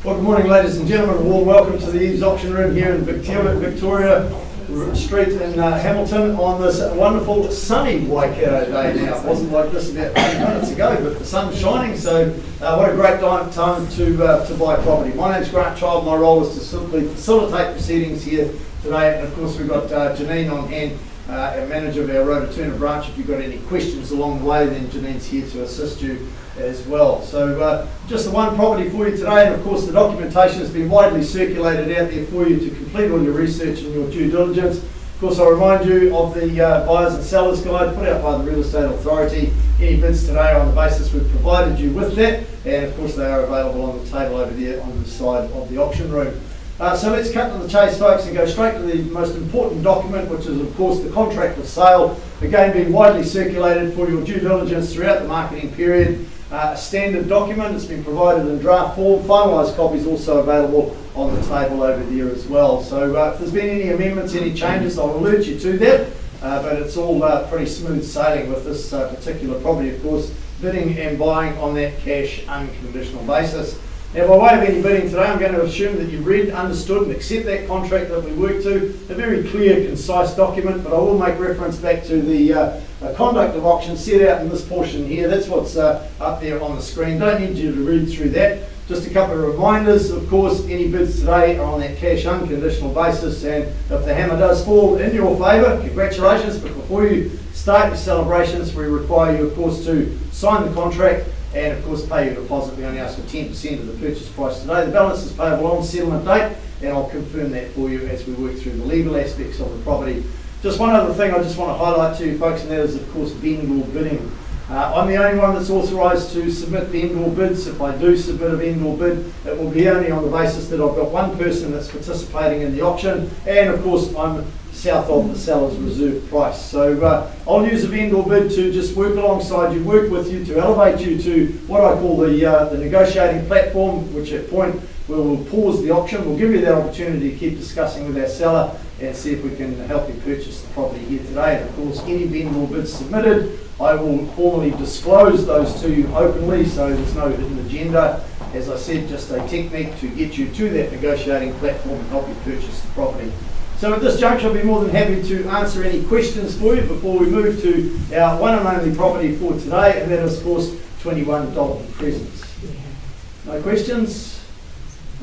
Well, good morning, ladies and gentlemen. A warm welcome to the EVES auction room here in Victoria Street in Hamilton on this wonderful sunny Waikato day now. It wasn't like this about 20 minutes ago, but the sun's shining, so what a great time to buy property. My name's Grant Child. My role is to simply facilitate proceedings here today, and of course we've got Janine on hand, our manager of our Rotorua branch. If you've got any questions along the way, then Janine's here to assist you as well. So just the one property for you today, and of course the documentation has been widely circulated out there for you to complete all your research and your due diligence. Of course, I'll remind you of the buyers and sellers guide put out by the Real Estate Authority. Any bids today on the basis we've provided you with that, and of course they are available on the table over there on the side of the auction room. So let's cut to the chase, folks, and go straight to the most important document, which is of course the contract of sale. Again, being widely circulated for your due diligence throughout the marketing period. A standard document. It's been provided in draft form. Finalised copies also available on the table over there as well. So if there's been any amendments, any changes, I'll alert you to that. But it's all pretty smooth sailing with this particular property, of course, bidding and buying on that cash unconditional basis. Now, by way of any bidding today, I'm going to assume that you've read, understood and accept that contract that we worked to. A very clear, concise document, but I will make reference back to the conduct of auction set out in this portion here. That's what's up there on the screen. Don't need you to read through that. Just a couple of reminders. Of course, any bids today are on that cash unconditional basis, and if the hammer does fall in your favour, congratulations. But before you start your celebrations, we require you, of course, to sign the contract and of course pay your deposit. We only ask for 10% of the purchase price today. The balance is payable on settlement date, and I'll confirm that for you as we work through the legal aspects of the property. Just one other thing I just want to highlight to you folks, and that is of course vendor bidding. I'm the only one that's authorised to submit vendor bids. If I do submit a vendor bid, it will be only on the basis that I've got one person that's participating in the auction, and of course I'm south of the seller's reserve price. So I'll use a vendor bid to just work alongside you, work with you to elevate you to what I call the negotiating platform, which at point we'll pause the auction. We'll give you that opportunity to keep discussing with our seller and see if we can help you purchase the property here today. And of course, any vendor bids submitted, I will formally disclose those to you openly, so there's no hidden agenda. As I said, just a technique to get you to that negotiating platform and help you purchase the property. So at this juncture, I'll be more than happy to answer any questions for you before we move to our one and only property for today, and that is, of course, 21 Dalton Crescent. No questions?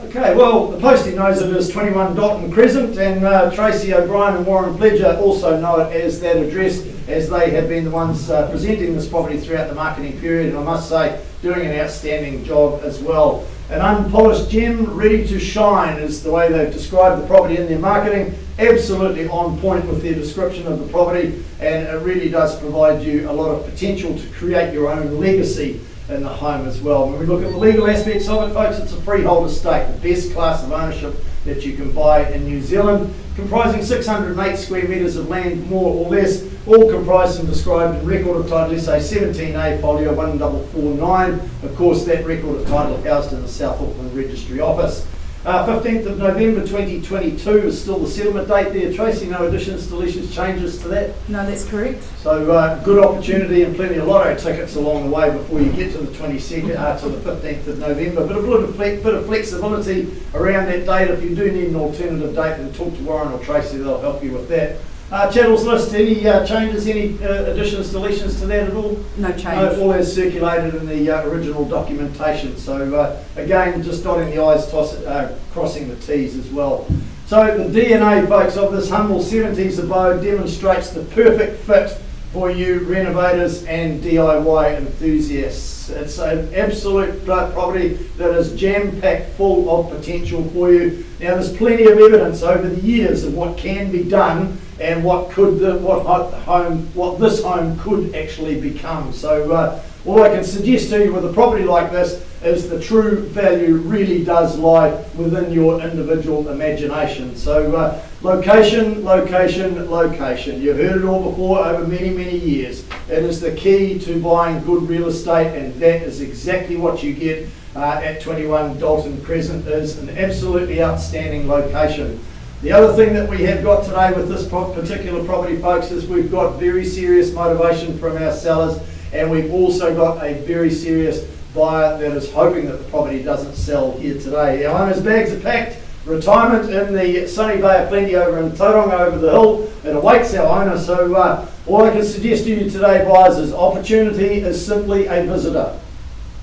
Okay, well, the postie knows it is 21 Dalton Crescent, and Tracey O'Brien and Warren Pledger also know it as that address, as they have been the ones presenting this property throughout the marketing period, and I must say, doing an outstanding job as well. An unpolished gem, ready to shine, is the way they've described the property in their marketing. Absolutely on point with their description of the property, and it really does provide you a lot of potential to create your own legacy in the home as well. When we look at the legal aspects of it, folks, it's a freehold estate, the best class of ownership that you can buy in New Zealand, comprising 608 square metres of land, more or less, all comprised and described in record of title SA 17A folio 1449. Of course, that record of title housed in the South Auckland Registry Office. 15th of November 2022 is still the settlement date there. Tracey, no additions, deletions, changes to that? No, that's correct. So good opportunity and plenty of lotto tickets along the way before you get to the 22nd, to the 15th of November. But a bit of flexibility around that date. If you do need an alternative date, then talk to Warren or Tracey, they'll help you with that. Channels list, any changes, any additions, deletions to that at all? No change. No, all as circulated in the original documentation. So again, just dotting the I's, crossing the T's as well. So the DNA, folks, of this humble 70s abode demonstrates the perfect fit for you renovators and DIY enthusiasts. It's an absolute property that is jam-packed full of potential for you. Now, there's plenty of evidence over the years of what can be done and what this home could actually become. So all I can suggest to you with a property like this is the true value really does lie within your individual imagination. So location, location, location. You've heard it all before over many, many years. It is the key to buying good real estate, and that is exactly what you get at 21 Dalton Crescent. Is an absolutely outstanding location. The other thing that we have got today with this particular property, folks, is we've got very serious motivation from our sellers, and we've also got a very serious buyer that is hoping that the property doesn't sell here today. Our owner's bags are packed. Retirement in the sunny Bay of Plenty over in Tauranga over the hill. It awaits our owner. So all I can suggest to you today, buyers, is opportunity is simply a visitor.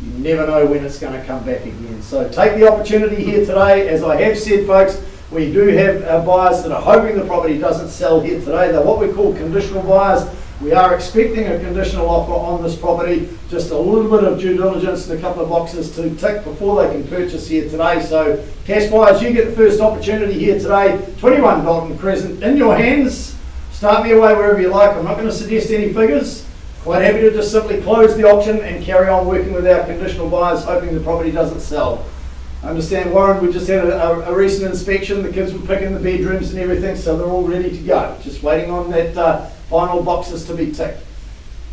You never know when it's going to come back again. So take the opportunity here today. As I have said, folks, we do have buyers that are hoping the property doesn't sell here today. They're what we call conditional buyers. We are expecting a conditional offer on this property, just a little bit of due diligence and a couple of boxes to tick before they can purchase here today. So cash buyers, you get the first opportunity here today. 21 Dalton Crescent in your hands. Start me away wherever you like. I'm not going to suggest any figures. Quite happy to just simply close the auction and carry on working with our conditional buyers, hoping the property doesn't sell. I understand, Warren, we just had a recent inspection. The kids were picking the bedrooms and everything, so they're all ready to go. Just waiting on that final boxes to be ticked.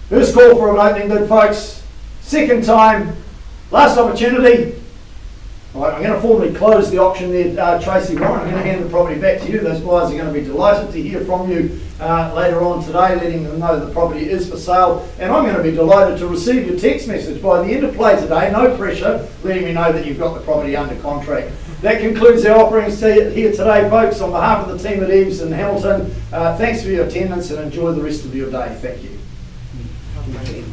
First call for an opening bid, folks. Second time, last opportunity. All right, I'm going to formally close the auction there, Tracey Warren. I'm going to hand the property back to you. Those buyers are going to be delighted to hear from you later on today, letting them know the property is for sale. And I'm going to be delighted to receive your text message by the end of play today, no pressure, letting me know that you've got the property under contract. That concludes our offerings here today, folks. On behalf of the team at EVES in Hamilton, thanks for your attendance and enjoy the rest of your day. Thank you.